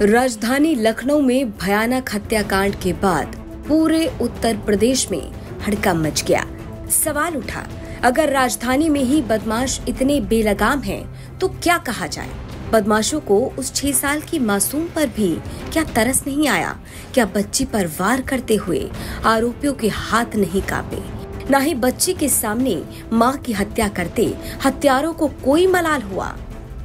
राजधानी लखनऊ में भयानक हत्याकांड के बाद पूरे उत्तर प्रदेश में हड़कंप मच गया। सवाल उठा, अगर राजधानी में ही बदमाश इतने बेलगाम हैं, तो क्या कहा जाए। बदमाशों को उस 6 साल की मासूम पर भी क्या तरस नहीं आया? क्या बच्ची पर वार करते हुए आरोपियों के हाथ नहीं कांपे? न ही बच्ची के सामने मां की हत्या करते हत्यारों को कोई मलाल हुआ।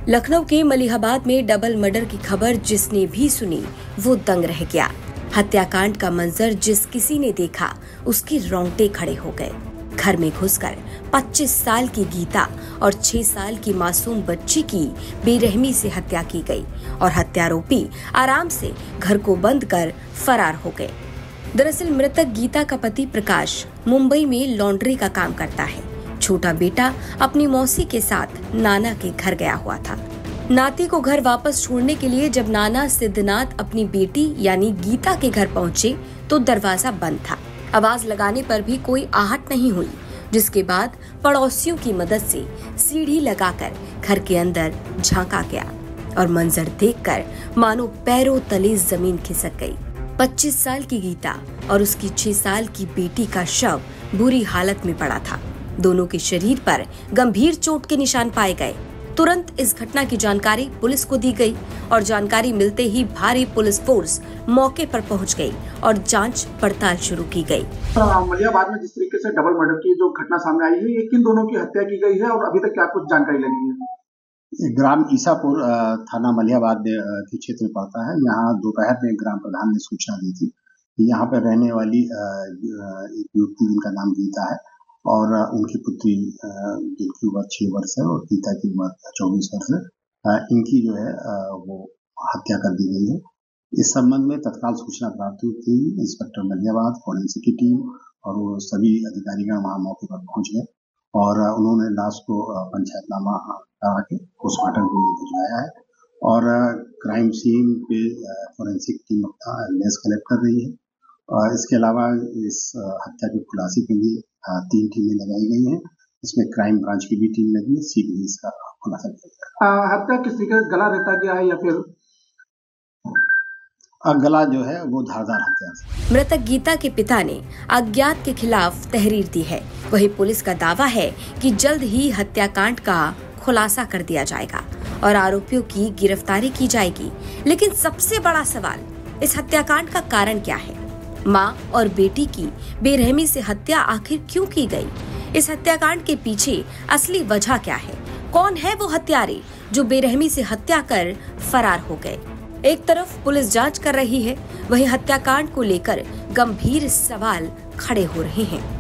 लखनऊ के मलिहाबाद में डबल मर्डर की खबर जिसने भी सुनी वो दंग रह गया। हत्याकांड का मंजर जिस किसी ने देखा उसकी रोंगटे खड़े हो गए। घर में घुसकर 25 साल की गीता और 6 साल की मासूम बच्ची की बेरहमी से हत्या की गई और हत्यारोपी आराम से घर को बंद कर फरार हो गए। दरअसल मृतक गीता का पति प्रकाश मुंबई में लॉन्ड्री का काम करता है। छोटा बेटा अपनी मौसी के साथ नाना के घर गया हुआ था। नाती को घर वापस छोड़ने के लिए जब नाना सिद्धनाथ अपनी बेटी यानी गीता के घर पहुंचे तो दरवाजा बंद था। आवाज लगाने पर भी कोई आहट नहीं हुई, जिसके बाद पड़ोसियों की मदद से सीढ़ी लगाकर घर के अंदर झांका गया और मंजर देखकर मानो पैरों तले जमीन खिसक गई। 25 साल की गीता और उसकी 6 साल की बेटी का शव बुरी हालत में पड़ा था। दोनों के शरीर पर गंभीर चोट के निशान पाए गए। तुरंत इस घटना की जानकारी पुलिस को दी गई और जानकारी मिलते ही भारी पुलिस फोर्स मौके पर पहुंच गई और जांच पड़ताल शुरू की गई। मलिहाबाद में जिस तरीके से डबल मर्डर की जो घटना सामने आई है, ये किन दोनों की हत्या की गई है और अभी तक क्या कुछ जानकारी लगी है? ग्राम ईसापुर थाना मलिहाबाद के क्षेत्र में पड़ता है। यहाँ दोपहर में ग्राम प्रधान ने सूचना दी थी कि यहाँ पर रहने वाली एक युवती जिनका नाम गीता है और उनकी पुत्री जिनकी उम्र 6 वर्ष है और गीता की उम्र 24 वर्ष है, इनकी जो है वो हत्या कर दी गई है। इस संबंध में तत्काल सूचना प्राप्त हुई थी। इंस्पेक्टर मलिहाबाद, फोरेंसिक की टीम और वो सभी अधिकारीगण वहाँ मौके पर पहुंच गए और उन्होंने लाश को पंचायतनामा करा के पोस्टमार्टम के लिए भिजवाया है और क्राइम सीन पे फोरेंसिक टीम अपना एविडेंस कलेक्ट कर रही है। और इसके अलावा इस हत्या के खुलासे के लिए 3 टीमें लगाई गई हैं। इसमें क्राइम ब्रांच की भी टीम लगी है, सीधे इसका खुलासा किया। हत्या किसी का गला रहता गया है या फिर गला जो है वो धारदार हत्या से। मृतक गीता के पिता ने अज्ञात के खिलाफ तहरीर दी है। वही पुलिस का दावा है कि जल्द ही हत्याकांड का खुलासा कर दिया जाएगा और आरोपियों की गिरफ्तारी की जाएगी। लेकिन सबसे बड़ा सवाल, इस हत्याकांड का कारण क्या है? मां और बेटी की बेरहमी से हत्या आखिर क्यों की गई? इस हत्याकांड के पीछे असली वजह क्या है? कौन है वो हत्यारे जो बेरहमी से हत्या कर फरार हो गए? एक तरफ पुलिस जांच कर रही है, वहीं हत्याकांड को लेकर गंभीर सवाल खड़े हो रहे हैं।